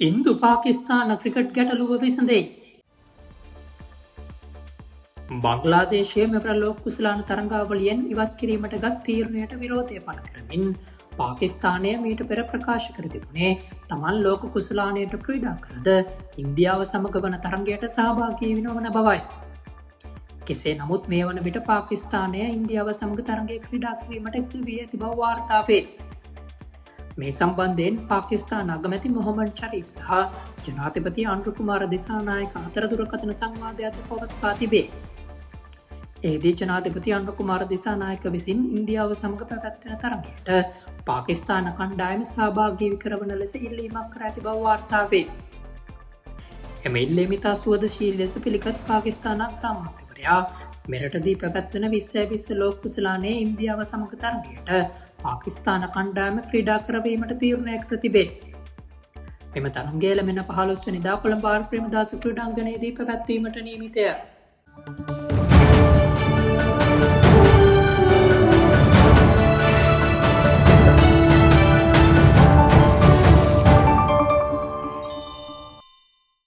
ඉන්දු Pakistan cricket ගැටලුව විසඳෙයි. බංග්ලාදේශය මෙවර ලෝක කුසලාන තරංගාවලියෙන් ඉවත් කිරීමට ගත් තීරණයට විරෝධය පළ කරමින් පාකිස්තානය මීට පෙර ප්‍රකාශ කර තිබුණේ තමන් ලෝක කුසලානයට ක්‍රීඩා කළද ඉන්දියාව සමග වන තරගයට සහභාගී වෙනවන බවයි. කෙසේ නමුත් මේ වන විට පාකිස්තානය ඉන්දියාව සමග තරගේ ක්‍රීඩා කිරීමට වී ඇති බව වාර්තාවේ. මේ සම්බන්ධයෙන් පාකිස්තාන අගමැති මොහොමඩ් ශරීෆ් සහ ජනාධිපති අනුර කුමාර දිසානායක අතර දුරකථන සංවාදයක් පවත්වා තිබේ. එහිදී ජනාධිපති අනුර කුමාර දිසානායක විසින් ඉන්දියාව සමග පැවැත්වෙන තරගයට පාකිස්තාන කණ්ඩායම සහභාගී කරවන ලෙස ඉල්ලීමක් කර ඇති බව වාර්තාවේ. එම ඉල්ලීම ඉතා සුවදශීලී ලෙස පිළිගත් පාකිස්තාන අග්‍රාමාත්‍යවරයා මෙරටදී පැවැත්වෙන 2020 ලෝක කුසලානයේ ඉන්දියාව සමග තරගයට පාකිස්තාන කණ්ඩායම ක්‍රීඩා කරවීමට තීරණය කර තිබේ. මෙම තරගය ලැබෙන 15 වෙනිදා කොළඹ ආර් ප්‍රේමදාස ක්‍රීඩාංගණයේදී පැවැත්වීමට නියමිතය.